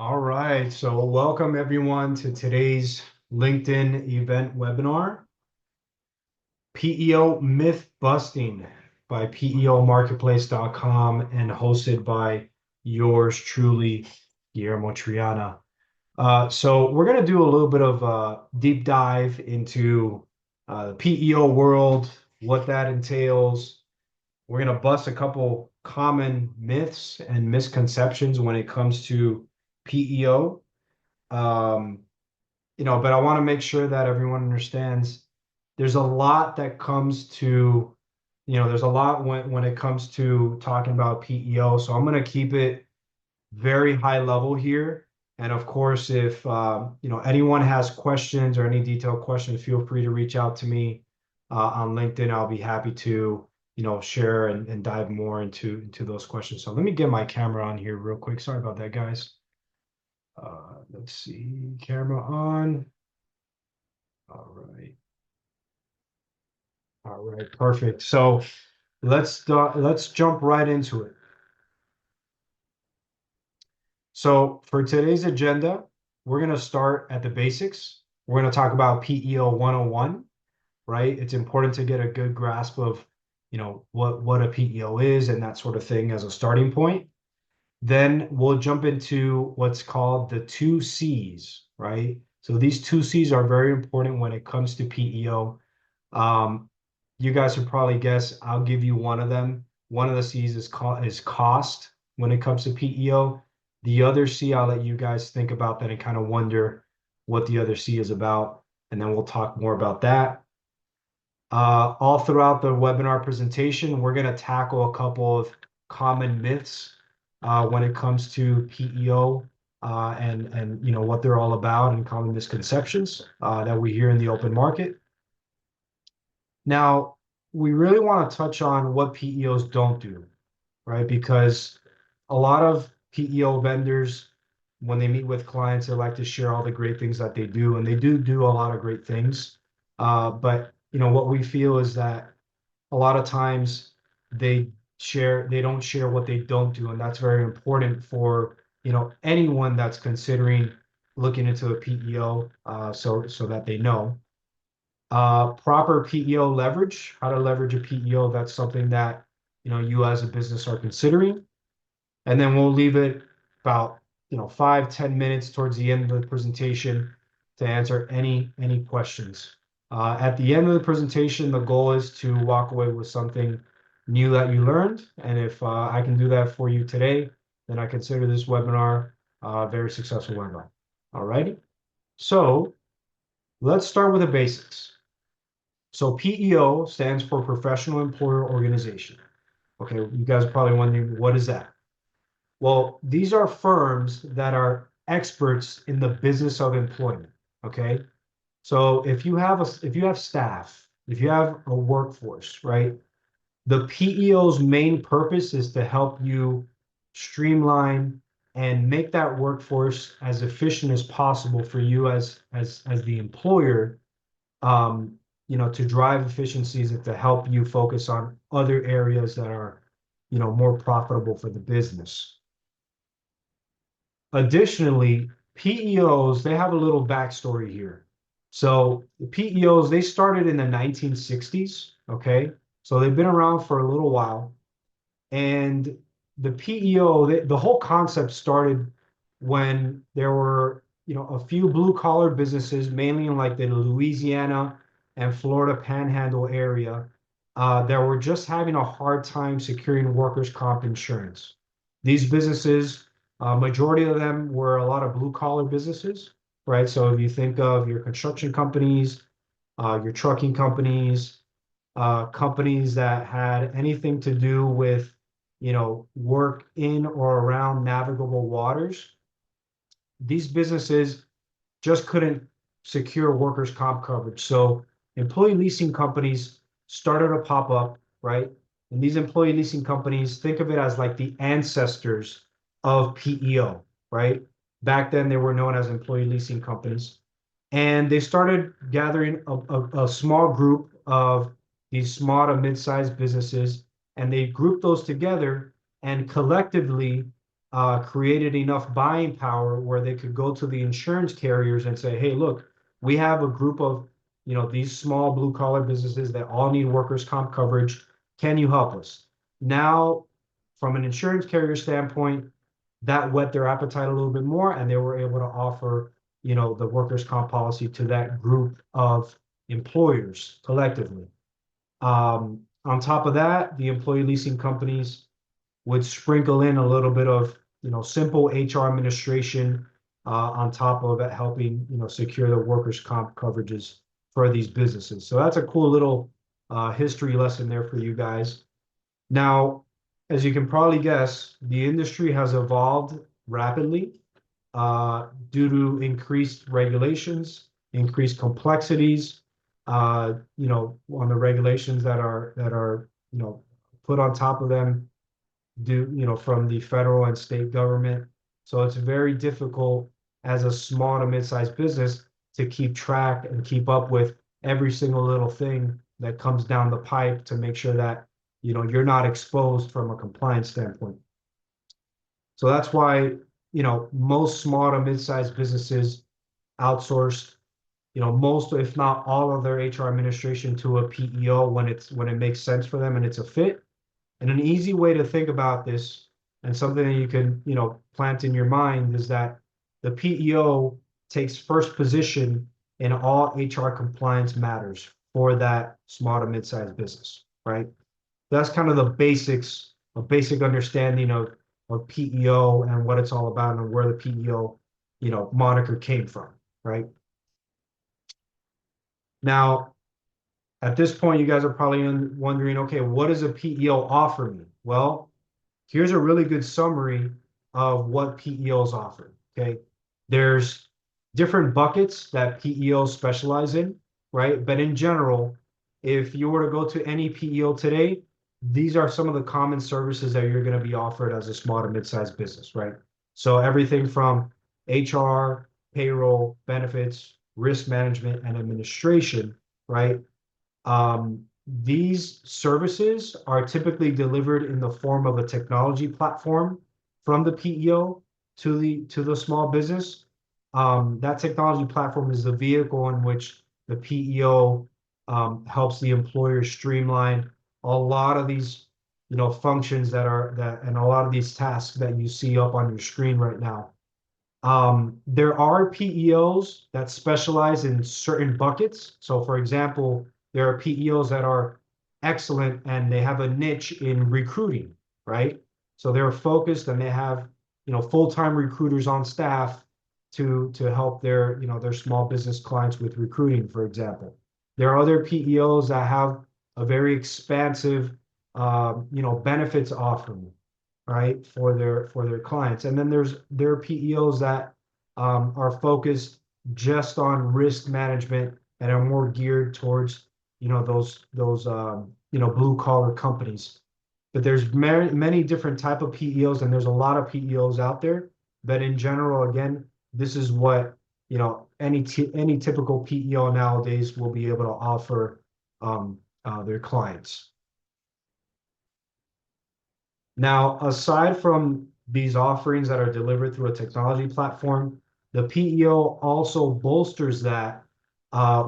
All right, so welcome everyone to today's LinkedIn event webinar, PEO Myth Busting by PEO-marketplace.com and hosted by yours truly, Guillermo Triana. So we're going to do a little bit of a deep dive into the PEO world, what that entails. We're going to bust a couple common myths and misconceptions when it comes to PEO. Um, but I want to make sure that everyone understands there's a lot that comes to, there's a lot when it comes to talking about PEO. So I'm going to keep it very high level here. And of course, if anyone has questions or any detailed questions, feel free to reach out to me on LinkedIn. I'll be happy to, share and dive more into those questions. So let me get my camera on here real quick. Sorry about that, guys. Let's see, camera on. All right. All right, perfect. So let's jump right into it. So for today's agenda, we're going to start at the basics. We're going to talk about PEO 101, right? It's important to get a good grasp of, what a PEO is and that sort of thing as a starting point. Then we'll jump into what's called the two C's, right? So these two C's are very important when it comes to PEO. Um, you guys should probably guess. I'll give you one of them. One of the C's is cost when it comes to PEO. The other C, I'll let you guys think about that and kind of wonder what the other C is about, and then we'll talk more about that. All throughout the webinar presentation, we're going to tackle a couple of common myths when it comes to PEO and what they're all about and common misconceptions that we hear in the open market. Now, we really want to touch on what PEOs don't do, right? Because a lot of PEO vendors, when they meet with clients, they like to share all the great things that they do, and they do a lot of great things. But what we feel is that a lot of times they don't share what they don't do, and that's very important for anyone that's considering looking into a PEO, so that they know. Proper PEO leverage, how to leverage a PEO. That's something that you as a business are considering. And then we'll leave it about 5-10 minutes towards the end of the presentation to answer any questions. At the end of the presentation, the goal is to walk away with something new that you learned. And if I can do that for you today, then I consider this webinar a very successful webinar. All righty. So let's start with the basics. So PEO stands for Professional Employer Organization. Okay, you guys are probably wondering, what is that? Well, these are firms that are experts in the business of employment. Okay, so if you have staff, if you have a workforce, right? The PEO's main purpose is to help you streamline and make that workforce as efficient as possible for you as the employer, um, to drive efficiencies and to help you focus on other areas that are, more profitable for the business. Additionally, PEOs, they have a little backstory here. So the PEOs, they started in the 1960s, okay? So they've been around for a little while. And the PEO, the whole concept started when there were, a few blue collar businesses, mainly in like the Louisiana and Florida Panhandle area, that were just having a hard time securing workers' comp insurance. These businesses, majority of them were a lot of blue collar businesses, right? So if you think of your construction companies, your trucking companies, companies that had anything to do with, work in or around navigable waters, these businesses just couldn't secure workers' comp coverage. So employee leasing companies started to pop up, right? And these employee leasing companies, think of it as like the ancestors of PEO, right? Back then, they were known as employee leasing companies. And they started gathering a small group of these small to mid-sized businesses, and they grouped those together, and collectively created enough buying power where they could go to the insurance carriers and say, hey, look, we have a group of, these small blue collar businesses that all need workers' comp coverage. Can you help us? Now, from an insurance carrier standpoint, that whet their appetite a little bit more, and they were able to offer, the workers' comp policy to that group of employers collectively. On top of that, the employee leasing companies would sprinkle in a little bit of, simple HR administration on top of it, helping, secure the workers' comp coverages for these businesses. So that's a cool little history lesson there for you guys. Now, as you can probably guess, the industry has evolved rapidly due to increased regulations, increased complexities, on the regulations that are put on top of them from the federal and state government. So it's very difficult as a small to mid-sized business to keep track and keep up with every single little thing that comes down the pipe to make sure that you're not exposed from a compliance standpoint. So that's why most small to mid-sized businesses outsource most, if not all, of their HR administration to a PEO when it makes sense for them and it's a fit. And an easy way to think about this, and something that you can, plant in your mind, is that the PEO takes first position in all HR compliance matters for that small to mid-sized business, right? That's kind of the basics, a basic understanding of PEO and what it's all about and where the PEO, moniker came from, right? Now, at this point, you guys are probably wondering, okay, what does a PEO offer me? Well, here's a really good summary of what PEOs offer, okay? There's different buckets that PEOs specialize in, right? But in general, if you were to go to any PEO today, these are some of the common services that you're going to be offered as a small to mid-sized business, right? So everything from HR, payroll, benefits, risk management, and administration, right? These services are typically delivered in the form of a technology platform from the PEO to the small business. That technology platform is the vehicle in which the PEO helps the employer streamline a lot of these functions and a lot of these tasks that you see up on your screen right now. There are PEOs that specialize in certain buckets. So for example, there are PEOs that are excellent and they have a niche in recruiting, right? So they're focused and they have, full-time recruiters on staff to help their small business clients with recruiting, for example. There are other PEOs that have a very expansive, benefits offering, right, for their clients. And then there are PEOs that are focused just on risk management and are more geared towards those blue collar companies. But there's many different type of PEOs, and there's a lot of PEOs out there. But in general, again, this is what any typical PEO nowadays will be able to offer their clients. Now, aside from these offerings that are delivered through a technology platform, the PEO also bolsters that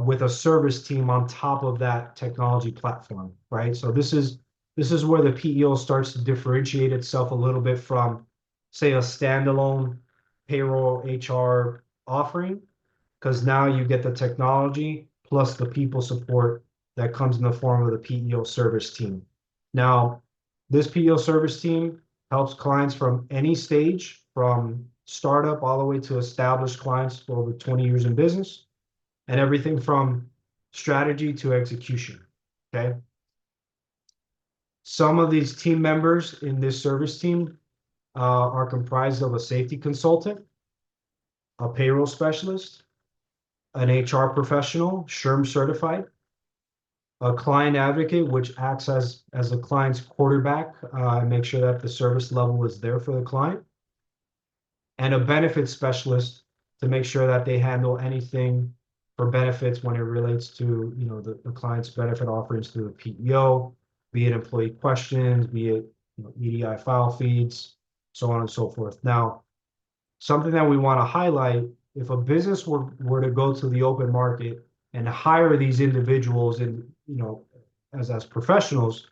with a service team on top of that technology platform, right? So this is where the PEO starts to differentiate itself a little bit from, say, a standalone payroll HR offering, because now you get the technology plus the people support that comes in the form of the PEO service team. Now, this PEO service team helps clients from any stage, from startup all the way to established clients for over 20 years in business, and everything from strategy to execution, okay? Some of these team members in this service team are comprised of a safety consultant, a payroll specialist, an HR professional, SHRM certified, a client advocate, which acts as a client's quarterback and make sure that the service level is there for the client, and a benefits specialist to make sure that they handle anything for benefits when it relates to the client's benefit offerings through the PEO, be it employee questions, be it EDI file feeds, so on and so forth. Now, something that we want to highlight, if a business were to go to the open market and hire these individuals and, as professionals,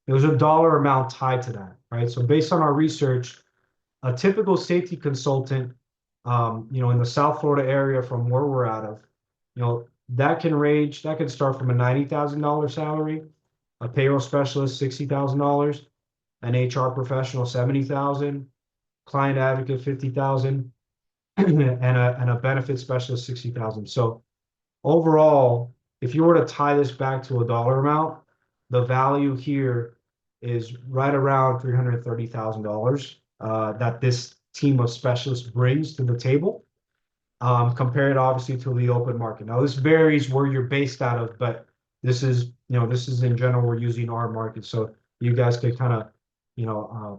there's a dollar amount tied to that, right? So based on our research, a typical safety consultant, in the South Florida area from where we're out of, that can start from a $90,000 salary, a payroll specialist, $60,000, an HR professional, 70,000, client advocate, 50,000, and a benefit specialist, 60,000. So overall, if you were to tie this back to a dollar amount, the value here is right around $330,000 that this team of specialists brings to the table, compared obviously to the open market. Now, this varies where you're based out of, but this is in general, we're using our market. So you guys could kind of,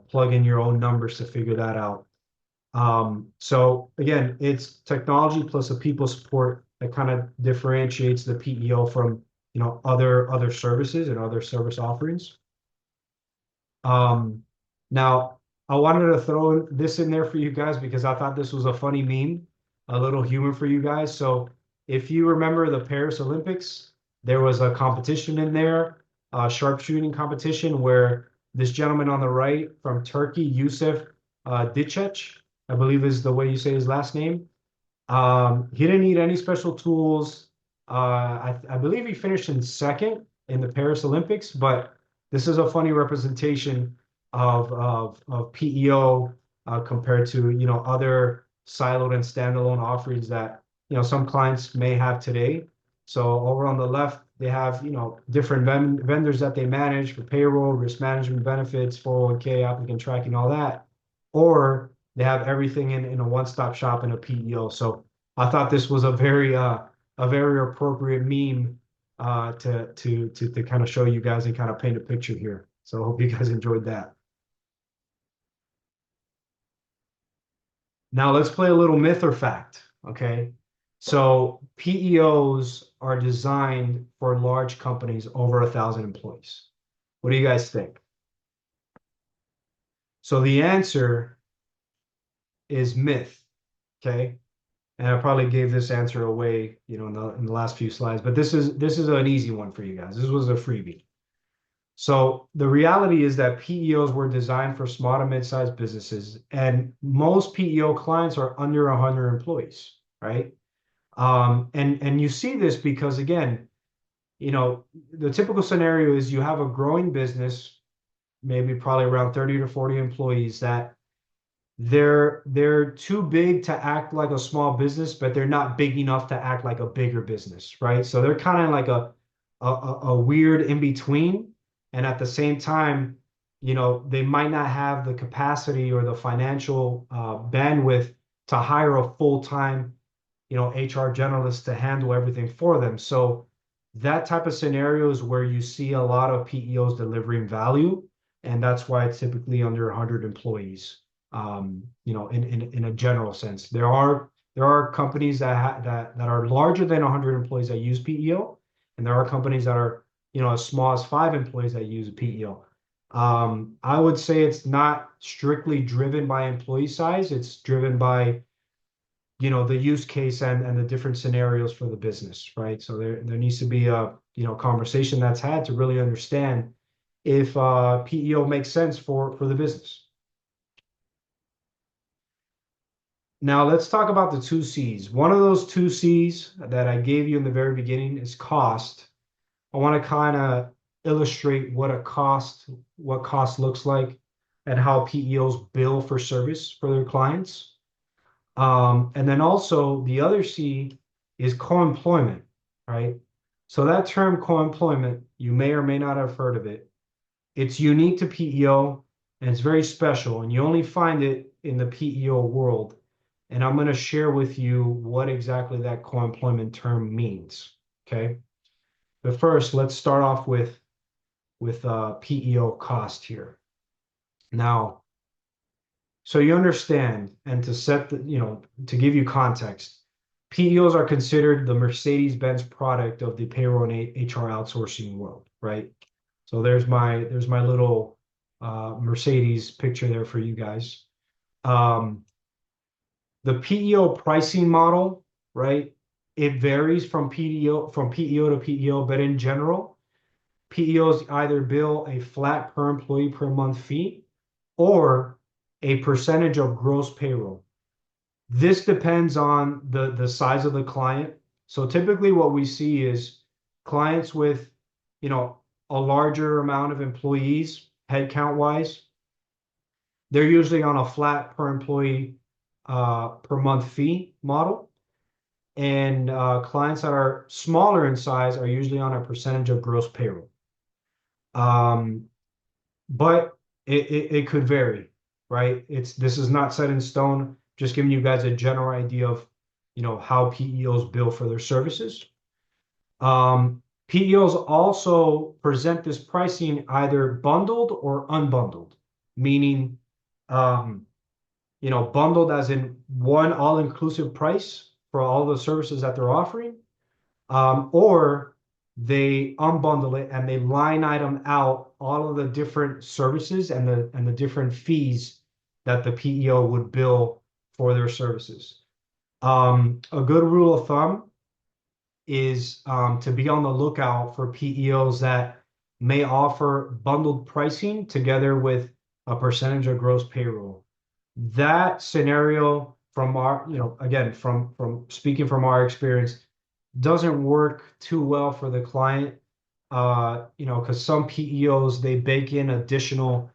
plug in your own numbers to figure that out. So again, it's technology plus a people support that kind of differentiates the PEO from, other services and other service offerings. Now I wanted to throw this in there for you guys because I thought this was a funny meme, a little humor for you guys. So if you remember the Paris Olympics, there was a competition in there, a sharpshooting competition where this gentleman on the right from Turkey, Yusuf Dicec, I believe is the way you say his last name. He didn't need any special tools. I believe he finished in second in the Paris Olympics, but this is a funny representation of PEO compared to other siloed and standalone offerings that some clients may have today. So over on the left, they have different vendors that they manage for payroll, risk management, benefits, 401k, applicant tracking, all that, or they have everything in a one-stop shop in a PEO. So I thought this was a very appropriate meme to kind of show you guys and kind of paint a picture here. So I hope you guys enjoyed that. Now let's play a little myth or fact. Okay. So PEOs are designed for large companies over 1,000 employees. What do you guys think? So the answer is myth. Okay. And I probably gave this answer away, in the last few slides, but this is an easy one for you guys. This was a freebie. So the reality is that PEOs were designed for small to mid-sized businesses, and most PEO clients are under 100 employees, right? And you see this because again, the typical scenario is you have a growing business, maybe probably around 30 to 40 employees that they're too big to act like a small business, but they're not big enough to act like a bigger business, right? So they're kind of like a weird in between, and at the same time, they might not have the capacity or the financial bandwidth to hire a full-time, HR generalist to handle everything for them. So that type of scenario is where you see a lot of PEOs delivering value, and that's why it's typically under 100 employees. In a general sense, there are companies that are larger than 100 employees that use PEO, and there are companies that are as small as 5 employees that use a PEO. I would say it's not strictly driven by employee size. It's driven by the use case and the different scenarios for the business, right? So there needs to be a conversation that's had to really understand if PEO makes sense for the business. Now let's talk about the two C's. One of those two C's that I gave you in the very beginning is cost. I want to kind of illustrate what cost looks like and how PEOs bill for service for their clients. And then also the other C is co-employment, right? So that term co-employment, you may or may not have heard of it. It's unique to PEO and it's very special, and you only find it in the PEO world. And I'm going to share with you what exactly that co-employment term means. Okay. But first, let's start off with PEO cost here. Now, so you understand, and to set to give you context, PEOs are considered the Mercedes-Benz product of the payroll and HR outsourcing world, right? So there's my little Mercedes picture there for you guys. Um, the PEO pricing model, right? It varies from PEO to PEO, but in general, PEOs either bill a flat per employee per month fee or a percentage of gross payroll. This depends on the size of the client. So typically what we see is clients with, you know, a larger amount of employees, headcount wise, they're usually on a flat per employee per month fee model. And clients that are smaller in size are usually on a percentage of gross payroll. Um, but it could vary, right? This is not set in stone, just giving you guys a general idea of, how PEOs bill for their services. PEOs also present this pricing either bundled or unbundled, meaning, um, bundled as in one all-inclusive price for all the services that they're offering, or they unbundle it and they line item out all of the different services and the different fees that the PEO would bill for their services. A good rule of thumb is to be on the lookout for PEOs that may offer bundled pricing together with a percentage of gross payroll. That scenario from our, again, from speaking from our experience, doesn't work too well for the client. Because some PEOs they bake in additional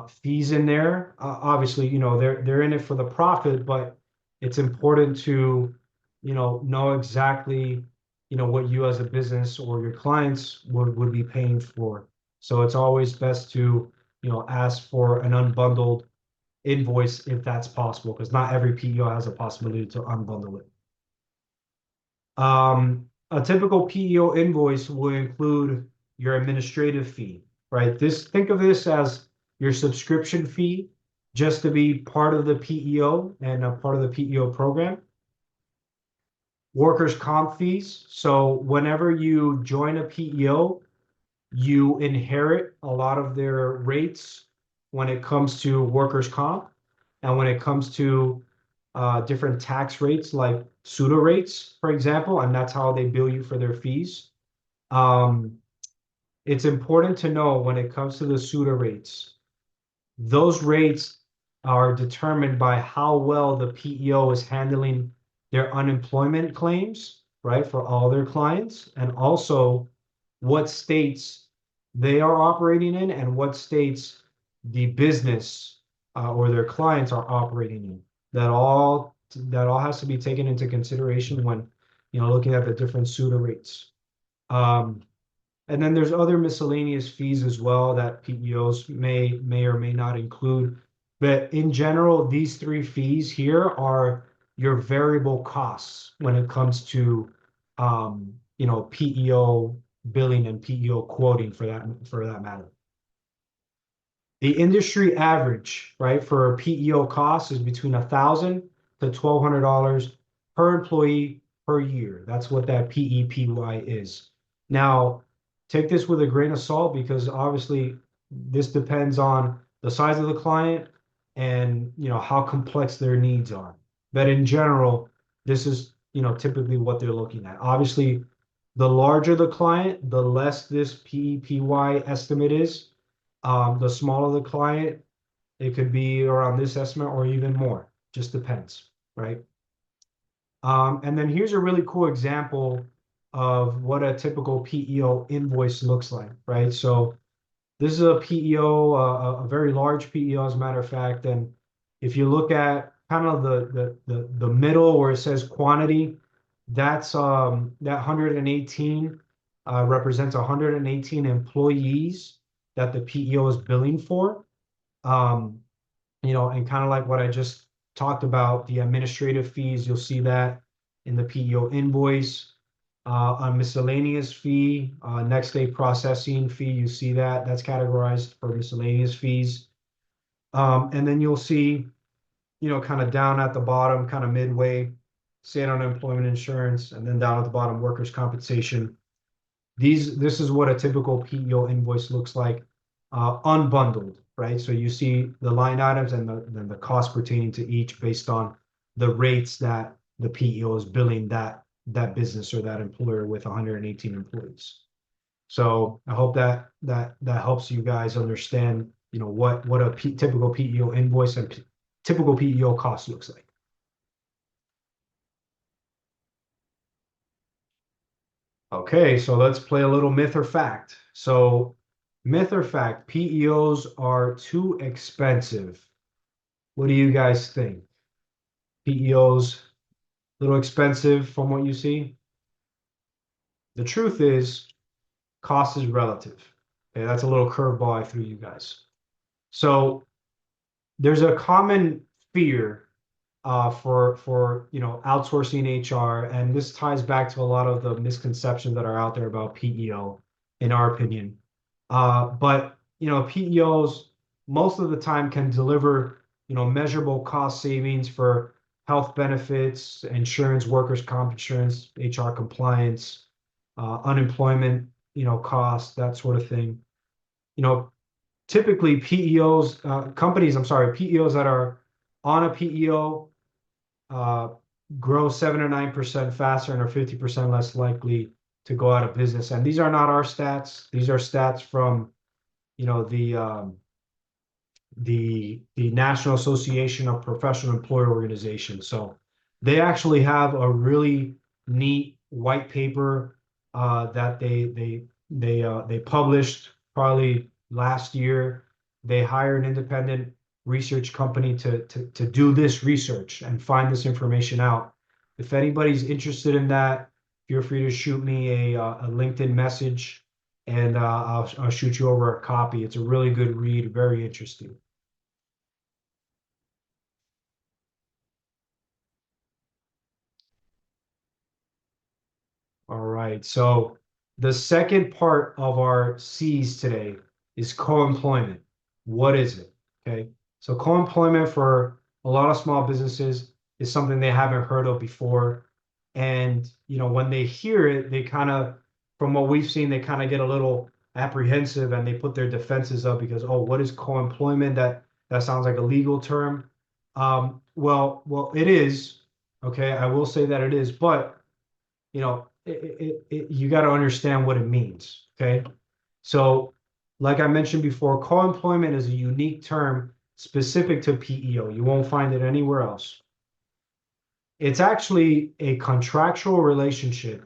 fees in there. Obviously, they're in it for the profit, but it's important to, know exactly, what you as a business or your clients would be paying for. So it's always best to, ask for an unbundled invoice if that's possible, because not every PEO has a possibility to unbundle it. A typical PEO invoice will include your administrative fee, right? Think of this as your subscription fee just to be part of the PEO and a part of the PEO program. Workers' comp fees. So whenever you join a PEO, you inherit a lot of their rates when it comes to workers' comp and when it comes to different tax rates like pseudo rates, for example, and that's how they bill you for their fees. Um, it's important to know when it comes to the pseudo rates, those rates are determined by how well the PEO is handling their unemployment claims, right, for all their clients, and also what states they are operating in and what states the business or their clients are operating in. That all has to be taken into consideration when looking at the different pseudo rates. Um, and then there's other miscellaneous fees as well that PEOs may or may not include. But in general, these three fees here are your variable costs when it comes to PEO billing and PEO quoting for that matter. The industry average, right, for PEO costs is between $1,000 to $1,200 per employee per year. That's what that PEPY is. Now, take this with a grain of salt because obviously this depends on the size of the client and how complex their needs are. But in general, this is typically what they're looking at. Obviously, the larger the client, the less this PEPY estimate is. The smaller the client, it could be around this estimate or even more. Just depends, right? And then here's a really cool example of what a typical PEO invoice looks like, right? So this is a PEO, a very large PEO, as a matter of fact. And if you look at kind of the middle where it says quantity, that's that 118 represents 118 employees that the PEO is billing for. Um, and kind of like what I just talked about, the administrative fees, you'll see that in the PEO invoice. A miscellaneous fee, next day processing fee, you see that. That's categorized for miscellaneous fees. And then you'll see, kind of down at the bottom, kind of midway, state unemployment insurance, and then down at the bottom, workers' compensation. This is what a typical PEO invoice looks like. unbundled, right? So you see the line items and then the cost pertaining to each based on the rates that the PEO is billing that business or that employer with 118 employees. So I hope that helps you guys understand, what a typical PEO invoice and typical PEO cost looks like. Okay, so let's play a little myth or fact. So, myth or fact, PEOs are too expensive. What do you guys think? PEOs a little expensive from what you see? The truth is, cost is relative. Okay, that's a little curveball I threw you guys. So, there's a common fear for outsourcing HR, and this ties back to a lot of the misconceptions that are out there about PEO, in our opinion. But PEOs most of the time can deliver measurable cost savings for health benefits, insurance, workers' comp insurance, HR compliance, unemployment costs, that sort of thing. You know, Typically PEOs that are on a PEO uh, grow 7 or 9% faster and are 50% less likely to go out of business. And these are not our stats. These are stats from, you know, the National Association of Professional Employer Organizations. So they actually have a really neat white paper that they published probably last year. They hired an independent research company to do this research and find this information out. If anybody's interested in that, feel free to shoot me a LinkedIn message and I'll shoot you over a copy. It's a really good read, very interesting. All right. So the second part of our C's today is co-employment. What is it? Okay. So co-employment for a lot of small businesses is something they haven't heard of before. And, when they hear it, they kind of, from what we've seen, they kind of get a little apprehensive and they put their defenses up because, oh, what is co-employment? That sounds like a legal term. Well, it is. Okay. I will say that it is, but you got to understand what it means. Okay. So, like I mentioned before, co-employment is a unique term specific to PEO. You won't find it anywhere else. It's actually a contractual relationship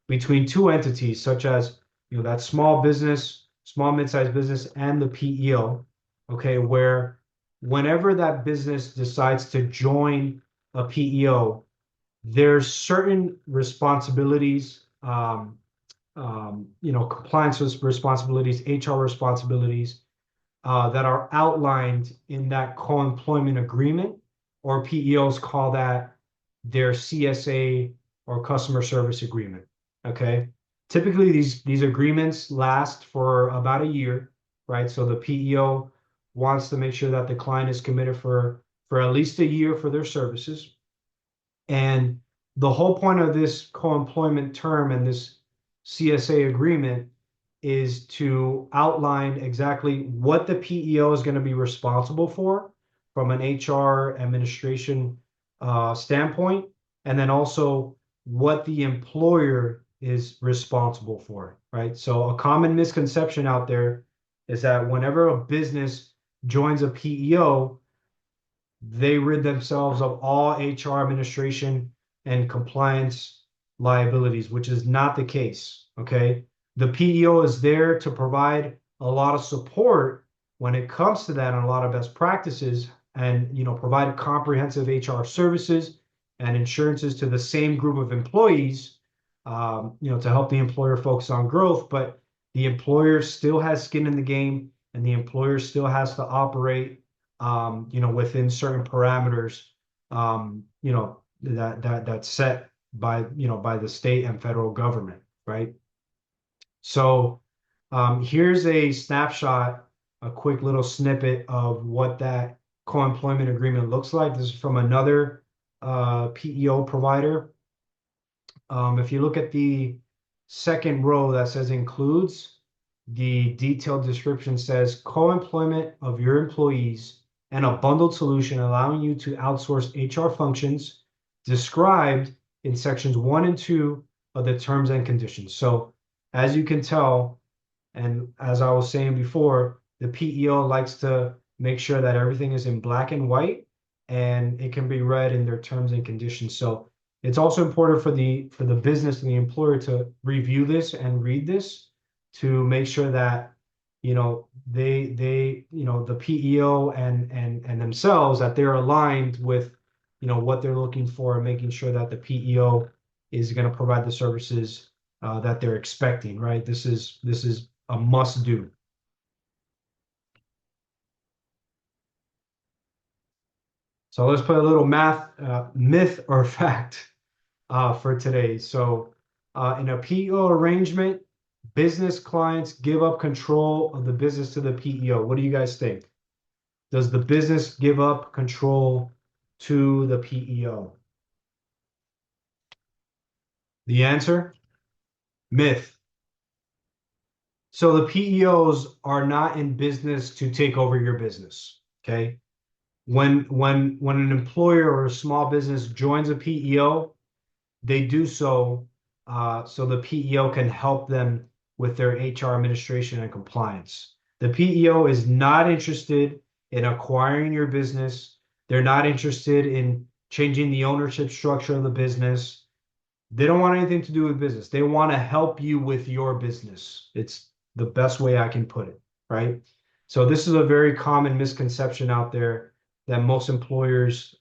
between two entities, such as that small business, small mid-sized business, and the PEO. Okay, where whenever that business decides to join a PEO, there's certain responsibilities, compliance responsibilities, HR responsibilities that are outlined in that co-employment agreement, or PEOs call that their CSA or customer service agreement. Okay. Typically, these agreements last for about a year, right? So the PEO wants to make sure that the client is committed for at least a year for their services. And the whole point of this co-employment term and this CSA agreement is to outline exactly what the PEO is going to be responsible for from an HR administration standpoint, and then also what the employer is responsible for, right? So a common misconception out there is that whenever a business joins a PEO, they rid themselves of all HR administration and compliance liabilities, which is not the case. Okay. The PEO is there to provide a lot of support when it comes to that and a lot of best practices and provide comprehensive HR services and insurances to the same group of employees, to help the employer focus on growth. But the employer still has skin in the game and the employer still has to operate within certain parameters, that's set by the state and federal government, right? So here's a snapshot, a quick little snippet of what that co-employment agreement looks like. This is from another PEO provider. If you look at the second row that says includes, the detailed description says co-employment of your employees and a bundled solution allowing you to outsource HR functions described in sections 1 and 2 of the terms and conditions. So as you can tell, and as I was saying before, the PEO likes to make sure that everything is in black and white and it can be read in their terms and conditions. So it's also important for the business and the employer to review this and read this to make sure that the PEO and themselves, that they're aligned with what they're looking for, and making sure that the PEO is going to provide the services that they're expecting, right? This is a must do. So let's put a little math myth or fact for today. So in a PEO arrangement, business clients give up control of the business to the PEO. What do you guys think? Does the business give up control to the PEO? The answer? Myth. So the PEOs are not in business to take over your business. Okay. When an employer or a small business joins a PEO, they do so so the PEO can help them with their HR administration and compliance. The PEO is not interested in acquiring your business. They're not interested in changing the ownership structure of the business. They don't want anything to do with business. They want to help you with your business. It's the best way I can put it, right? So this is a very common misconception out there that most employers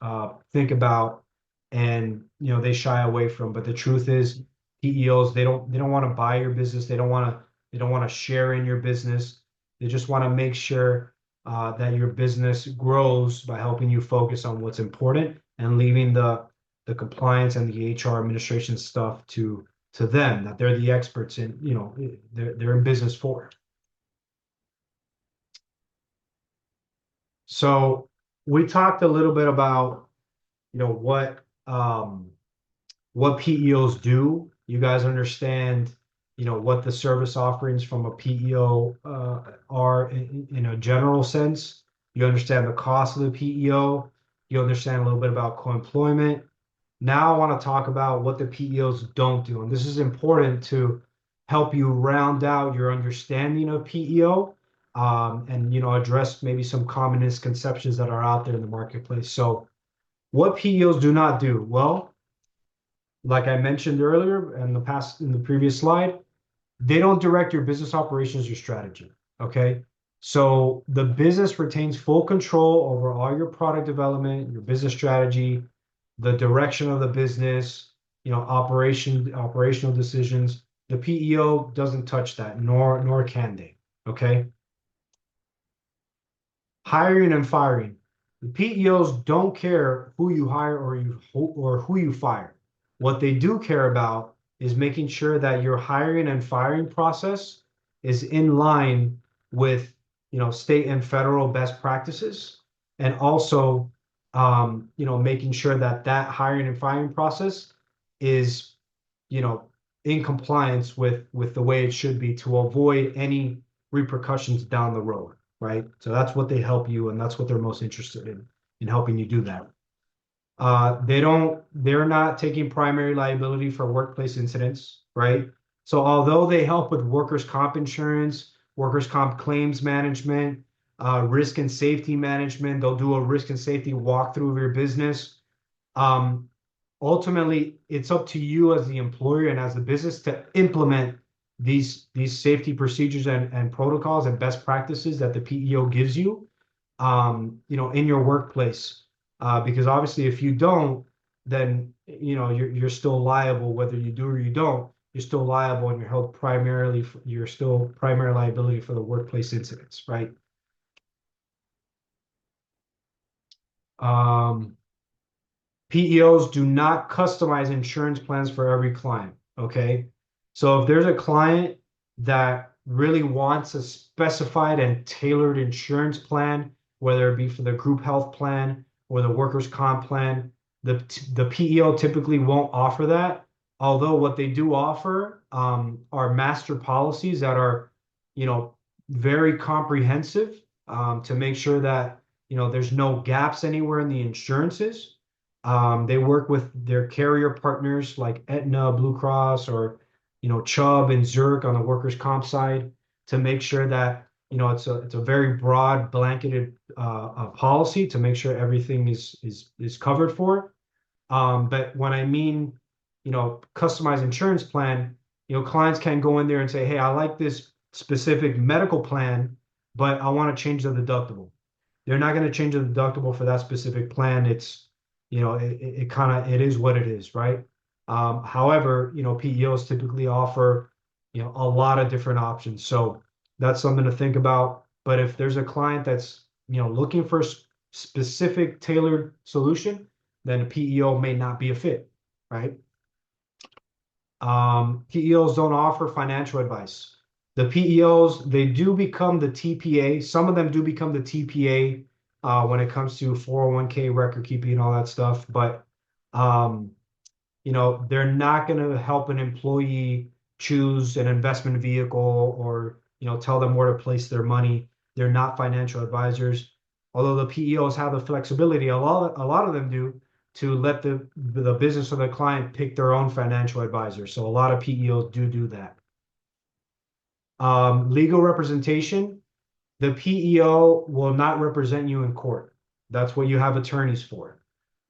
think about, and they shy away from. But the truth is, PEOs, they don't want to buy your business. They don't want to share in your business. They just want to make sure that your business grows by helping you focus on what's important and leaving the compliance and the HR administration stuff to them, that they're the experts in, they're in business for. So we talked a little bit about, what PEOs do. You guys understand, what the service offerings from a PEO are in a general sense. You understand the cost of the PEO. You understand a little bit about co-employment. Now I want to talk about what the PEOs don't do. And this is important to help you round out your understanding of PEO, and address maybe some common misconceptions that are out there in the marketplace. So what PEOs do not do? Well, like I mentioned earlier in the previous slide, they don't direct your business operations or strategy. Okay. So the business retains full control over all your product development, your business strategy, the direction of the business, operational decisions. The PEO doesn't touch that, nor can they. Okay. Hiring and firing. The PEOs don't care who you hire or who you fire. What they do care about is making sure that your hiring and firing process is in line with state and federal best practices, and also making sure that that hiring and firing process is you know in compliance with the way it should be, to avoid any repercussions down the road, right? So that's what they help you, and that's what they're most interested in helping you do that. They're not taking primary liability for workplace incidents, right? So although they help with workers' comp insurance, workers' comp claims management, risk and safety management, they'll do a risk and safety walkthrough of your business. Um, Ultimately, it's up to you as the employer and as the business to implement these safety procedures and protocols and best practices that the PEO gives you, in your workplace. Because obviously, if you don't, then you're still liable, whether you do or you don't. You're still liable, and you're still primary liability for the workplace incidents, right? Um, PEOs do not customize insurance plans for every client. Okay. So if there's a client that really wants a specified and tailored insurance plan, whether it be for the group health plan or the workers' comp plan, the PEO typically won't offer that. Although what they do offer are master policies that are very comprehensive to make sure that, there's no gaps anywhere in the insurances. They work with their carrier partners like Aetna, Blue Cross, or, Chubb and Zurich on the workers' comp side to make sure that, it's a very broad blanketed policy to make sure everything is covered for. But when I mean, customized insurance plan, clients can go in there and say, hey, I like this specific medical plan, but I want to change the deductible. They're not going to change the deductible for that specific plan. It's, it kind of, it is what it is, right? However, PEOs typically offer, a lot of different options. So that's something to think about. But if there's a client that's, looking for a specific tailored solution, then a PEO may not be a fit, right? PEOs don't offer financial advice. The PEOs, they do become the TPA. Some of them do become the TPA when it comes to 401k record keeping and all that stuff. But um, they're not going to help an employee choose an investment vehicle or, tell them where to place their money. They're not financial advisors. Although the PEOs have the flexibility, a lot of them do, to let the business or the client pick their own financial advisor. So a lot of PEOs do that. Legal representation, the PEO will not represent you in court. That's what you have attorneys for.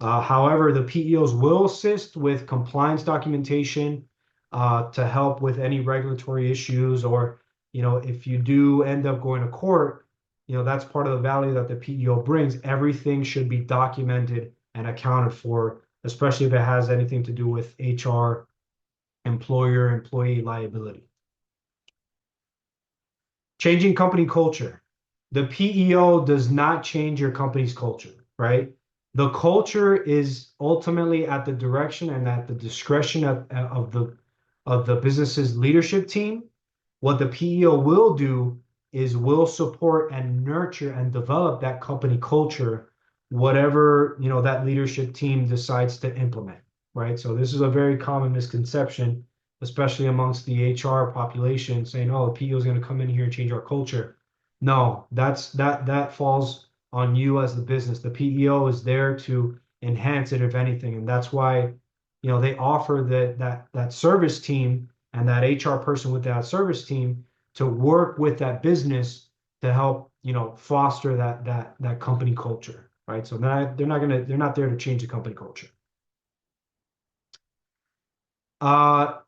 However, the PEOs will assist with compliance documentation to help with any regulatory issues, or, if you do end up going to court, that's part of the value that the PEO brings. Everything should be documented and accounted for, especially if it has anything to do with HR, employer-employee liability. Changing company culture. The PEO does not change your company's culture, right? The culture is ultimately at the direction and at the discretion of the business's leadership team. What the PEO will do is will support and nurture and develop that company culture, whatever, that leadership team decides to implement, right? So this is a very common misconception, especially amongst the HR population, saying, oh, the PEO is going to come in here and change our culture. No, that falls on you as the business. The PEO is there to enhance it, if anything, and that's why, they offer that service team and that HR person with that service team to work with that business to help, foster that company culture, right? So they're not there to change the company culture. I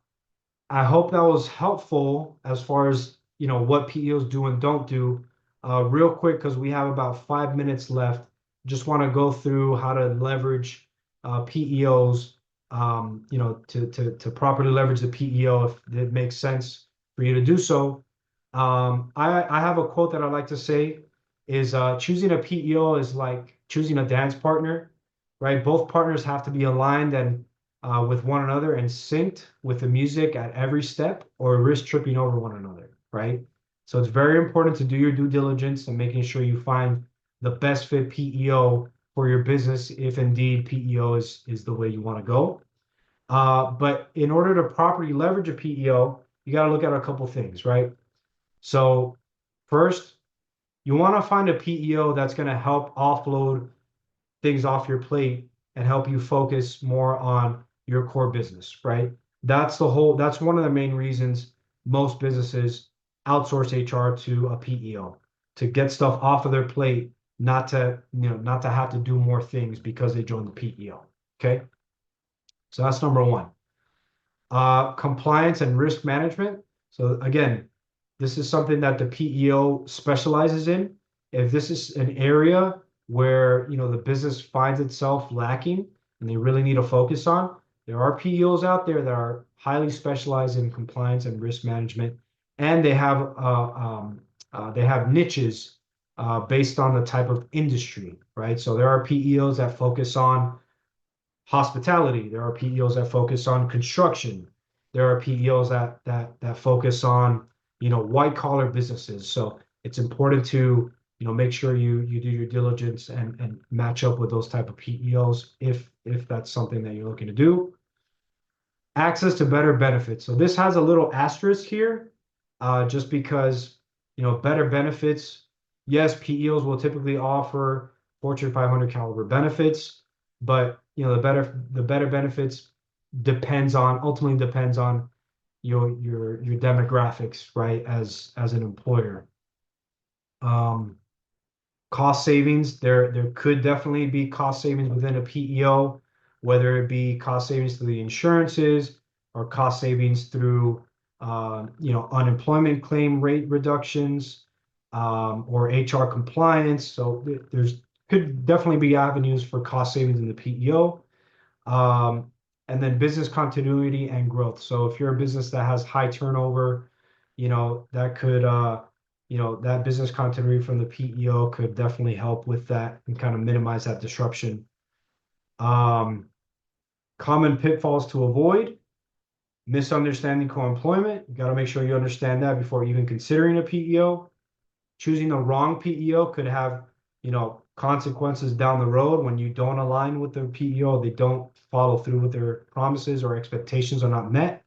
hope that was helpful as far as, what PEOs do and don't do. Real quick, because we have about 5 minutes left, just want to go through how to leverage PEOs, to properly leverage the PEO if it makes sense for you to do so. I have a quote that I like to say is choosing a PEO is like choosing a dance partner, right? Both partners have to be aligned and with one another and synced with the music at every step, or risk tripping over one another, right? So it's very important to do your due diligence and making sure you find the best fit PEO for your business, if indeed PEO is the way you want to go. But in order to properly leverage a PEO, you got to look at a couple things, right? So first, you want to find a PEO that's going to help offload things off your plate and help you focus more on your core business, right? That's one of the main reasons most businesses outsource HR to a PEO, to get stuff off of their plate, not to have to do more things because they joined the PEO. Okay. So that's number one. Compliance and risk management. So again, this is something that the PEO specializes in. If this is an area where, the business finds itself lacking and they really need to focus on, there are PEOs out there that are highly specialized in compliance and risk management, and they have niches based on the type of industry, right? So there are PEOs that focus on hospitality. There are PEOs that focus on construction. There are PEOs that focus on, white collar businesses. So it's important to, make sure you do your diligence and match up with those type of PEOs if that's something that you're looking to do. Access to better benefits. So this has a little asterisk here, just because better benefits. Yes, PEOs will typically offer Fortune 500 caliber benefits, but the better benefits ultimately depends on your demographics, right? As an employer. Um, Cost savings, there could definitely be cost savings within a PEO, whether it be cost savings through the insurances or cost savings through unemployment claim rate reductions, or HR compliance. So there's could definitely be avenues for cost savings in the PEO. Um, and then business continuity and growth. So if you're a business that has high turnover, that could that business continuity from the PEO could definitely help with that and kind of minimize that disruption. Um, Common pitfalls to avoid: misunderstanding co-employment. You got to make sure you understand that before even considering a PEO. Choosing the wrong PEO could have, consequences down the road when you don't align with the PEO, they don't follow through with their promises or expectations are not met.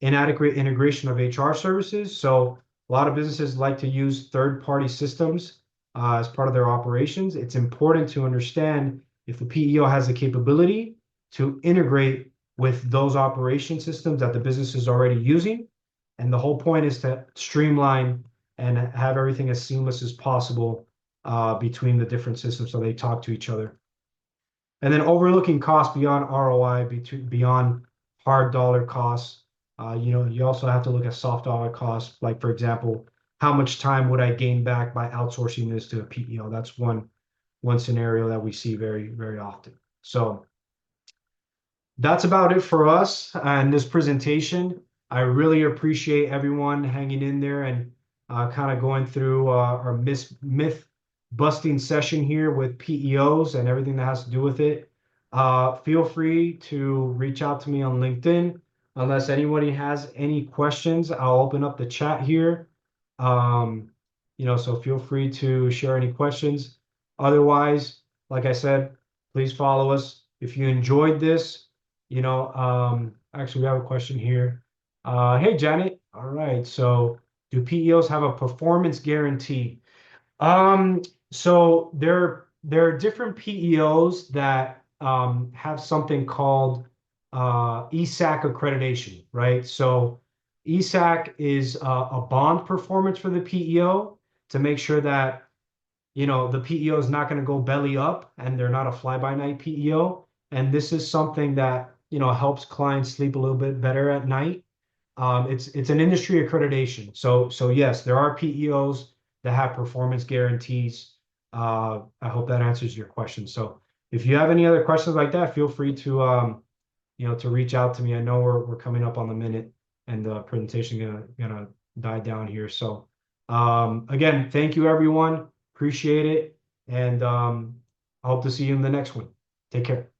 Inadequate integration of HR services. So a lot of businesses like to use third-party systems as part of their operations. It's important to understand if the PEO has the capability to integrate with those operation systems that the business is already using. And the whole point is to streamline and have everything as seamless as possible between the different systems so they talk to each other. And then overlooking costs beyond ROI, beyond hard dollar costs. You also have to look at soft dollar costs. Like, for example, how much time would I gain back by outsourcing this to a PEO? That's one scenario that we see very, very often. So that's about it for us and this presentation. I really appreciate everyone hanging in there and kind of going through our myth busting session here with PEOs and everything that has to do with it. Feel free to reach out to me on LinkedIn. Unless anybody has any questions, I'll open up the chat here. Um, so feel free to share any questions. Otherwise, like I said, please follow us. If you enjoyed this, actually, we have a question here. Hey, Janet. All right. So, do PEOs have a performance guarantee? Um, so there are different PEOs that have something called ESAC accreditation, right? So ESAC is a bond performance for the PEO to make sure that the PEO is not going to go belly up and they're not a fly-by-night PEO. And this is something that, helps clients sleep a little bit better at night. It's an industry accreditation. So yes, there are PEOs that have performance guarantees. I hope that answers your question. So if you have any other questions like that, feel free to reach out to me. I know we're coming up on the minute and the presentation gonna die down here. So again, thank you everyone. Appreciate it. And I hope to see you in the next one. Take care.